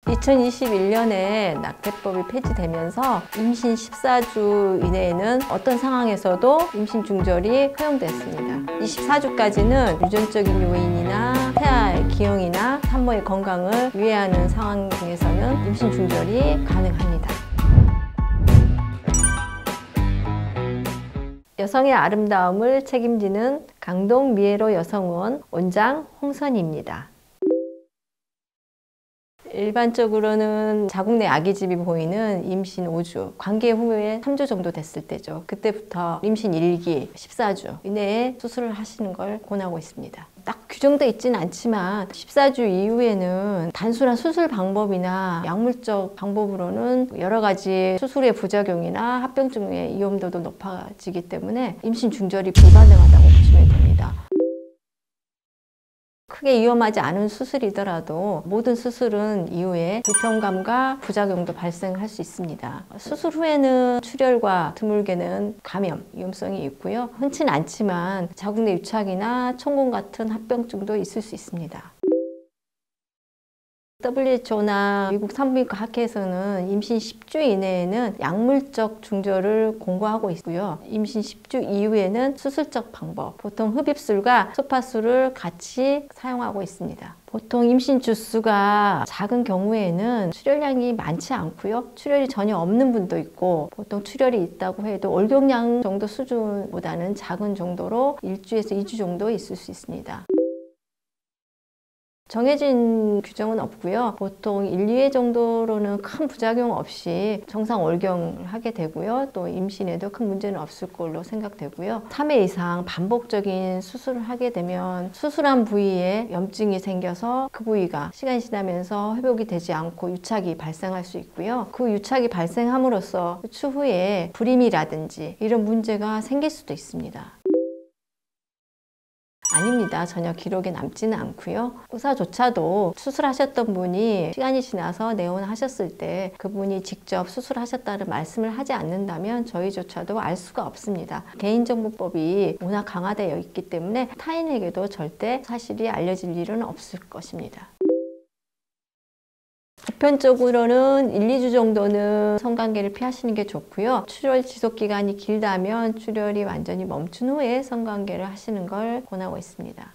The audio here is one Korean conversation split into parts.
2021년에 낙태법이 폐지되면서 임신 14주 이내에는 어떤 상황에서도 임신 중절이 허용됐습니다. 24주까지는 유전적인 요인이나 태아의 기형이나 산모의 건강을 유의하는 상황 중에서는 임신 중절이 가능합니다. 여성의 아름다움을 책임지는 강동 미에로 여성원 원장 홍선희입니다. 일반적으로는 자궁 내 아기집이 보이는 임신 5주, 관계 후에 3주 정도 됐을 때죠. 그때부터 임신 1기, 14주 이내에 수술을 하시는 걸 권하고 있습니다. 딱 규정되어 있지는 않지만 14주 이후에는 단순한 수술 방법이나 약물적 방법으로는 여러 가지 수술의 부작용이나 합병증의 위험도도 높아지기 때문에 임신 중절이 불가능하다고 보시면 됩니다. 크게 위험하지 않은 수술이더라도 모든 수술은 이후에 불편감과 부작용도 발생할 수 있습니다. 수술 후에는 출혈과 드물게는 감염 위험성이 있고요. 흔치는 않지만 자궁 내 유착이나 총공 같은 합병증도 있을 수 있습니다. WHO나 미국 산부인과 학회에서는 임신 10주 이내에는 약물적 중절을 권고하고 있고요. 임신 10주 이후에는 수술적 방법, 보통 흡입술과 소파술을 같이 사용하고 있습니다. 보통 임신 주수가 작은 경우에는 출혈량이 많지 않고요. 출혈이 전혀 없는 분도 있고, 보통 출혈이 있다고 해도 월경량 정도 수준보다는 작은 정도로 1주에서 2주 정도 있을 수 있습니다. 정해진 규정은 없고요. 보통 1, 2회 정도로는 큰 부작용 없이 정상 월경을 하게 되고요. 또 임신에도 큰 문제는 없을 걸로 생각되고요. 3회 이상 반복적인 수술을 하게 되면 수술한 부위에 염증이 생겨서 그 부위가 시간이 지나면서 회복이 되지 않고 유착이 발생할 수 있고요. 그 유착이 발생함으로써 추후에 불임이라든지 이런 문제가 생길 수도 있습니다. 아닙니다. 전혀 기록에 남지는 않고요. 의사조차도 수술하셨던 분이 시간이 지나서 내원하셨을 때 그분이 직접 수술하셨다는 말씀을 하지 않는다면 저희조차도 알 수가 없습니다. 개인정보법이 워낙 강화되어 있기 때문에 타인에게도 절대 사실이 알려질 일은 없을 것입니다. 보편적으로는 1, 2주 정도는 성관계를 피하시는 게 좋고요. 출혈 지속 기간이 길다면 출혈이 완전히 멈춘 후에 성관계를 하시는 걸 권하고 있습니다.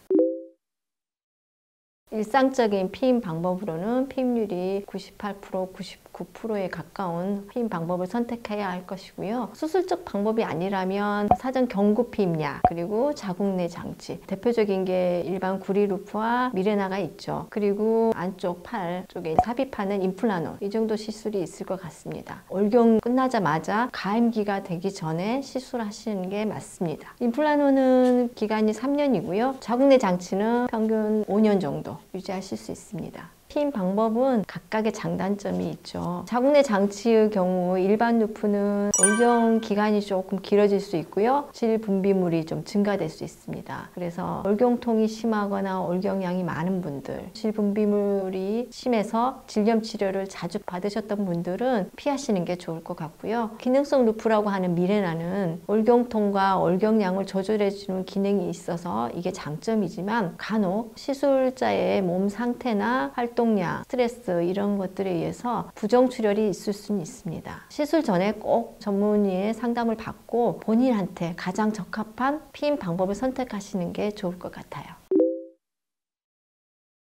일상적인 피임 방법으로는 피임률이 98%, 99%에 가까운 피임 방법을 선택해야 할 것이고요. 수술적 방법이 아니라면 사전 경구 피임약, 그리고 자궁 내 장치, 대표적인 게 일반 구리루프와 미레나가 있죠. 그리고 안쪽 팔 쪽에 삽입하는 임플라논, 이 정도 시술이 있을 것 같습니다. 월경 끝나자마자 가임기가 되기 전에 시술하시는 게 맞습니다. 임플라논은 기간이 3년이고요. 자궁 내 장치는 평균 5년 정도 유지하실 수 있습니다. 피임 방법은 각각의 장단점이 있죠. 자궁 내 장치의 경우 일반 루프는 월경 기간이 조금 길어질 수 있고요. 질 분비물이 좀 증가될 수 있습니다. 그래서 월경통이 심하거나 월경량이 많은 분들, 질 분비물이 심해서 질염 치료를 자주 받으셨던 분들은 피하시는 게 좋을 것 같고요. 기능성 루프라고 하는 미레나는 월경통과 월경량을 조절해주는 기능이 있어서 이게 장점이지만 간혹 시술자의 몸 상태나 활동량, 스트레스 이런 것들에 의해서 부정출혈이 있을 수는 있습니다. 시술 전에 꼭 전문의의 상담을 받고 본인한테 가장 적합한 피임 방법을 선택하시는 게 좋을 것 같아요.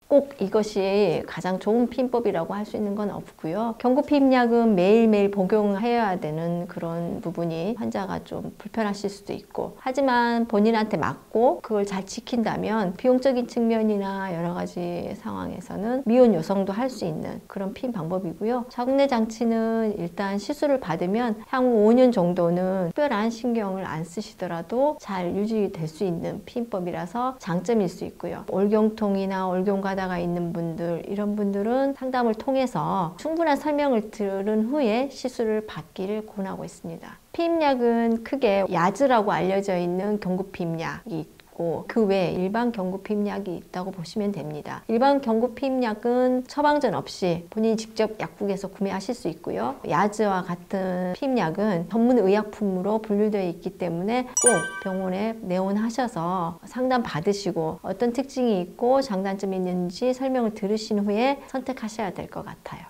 꼭 이것이 가장 좋은 피임법이라고 할 수 있는 건 없고요. 경구 피임약은 매일매일 복용해야 되는 그런 부분이 환자가 좀 불편하실 수도 있고, 하지만 본인한테 맞고 그걸 잘 지킨다면 비용적인 측면이나 여러 가지 상황에서는 미혼 여성도 할 수 있는 그런 피임 방법이고요. 자궁 내 장치는 일단 시술을 받으면 향후 5년 정도는 특별한 신경을 안 쓰시더라도 잘 유지될 수 있는 피임법이라서 장점일 수 있고요. 월경통이나 월경과 가 있는 분들, 이런 분들은 상담을 통해서 충분한 설명을 들은 후에 시술을 받기를 권하고 있습니다. 피임약은 크게 야즈라고 알려져 있는 경구 피임약이 있고 그 외에 일반 경구 피임약이 있다고 보시면 됩니다. 일반 경구 피임약은 처방전 없이 본인이 직접 약국에서 구매하실 수 있고요. 야즈와 같은 피임약은 전문 의약품으로 분류되어 있기 때문에 꼭 병원에 내원하셔서 상담 받으시고 어떤 특징이 있고 장단점이 있는지 설명을 들으신 후에 선택하셔야 될 것 같아요.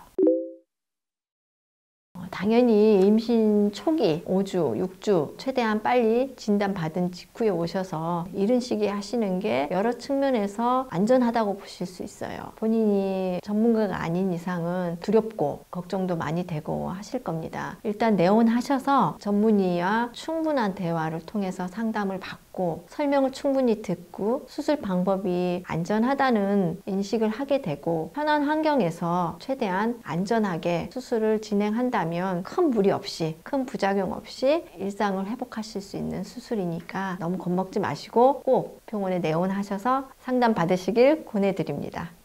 당연히 임신 초기 5주, 6주 최대한 빨리 진단받은 직후에 오셔서 이른 시기에 하시는 게 여러 측면에서 안전하다고 보실 수 있어요. 본인이 전문가가 아닌 이상은 두렵고 걱정도 많이 되고 하실 겁니다. 일단 내원하셔서 전문의와 충분한 대화를 통해서 상담을 받고 설명을 충분히 듣고 수술 방법이 안전하다는 인식을 하게 되고 편한 환경에서 최대한 안전하게 수술을 진행한다면 큰 무리 없이 큰 부작용 없이 일상을 회복하실 수 있는 수술이니까 너무 겁먹지 마시고 꼭 병원에 내원하셔서 상담 받으시길 권해드립니다.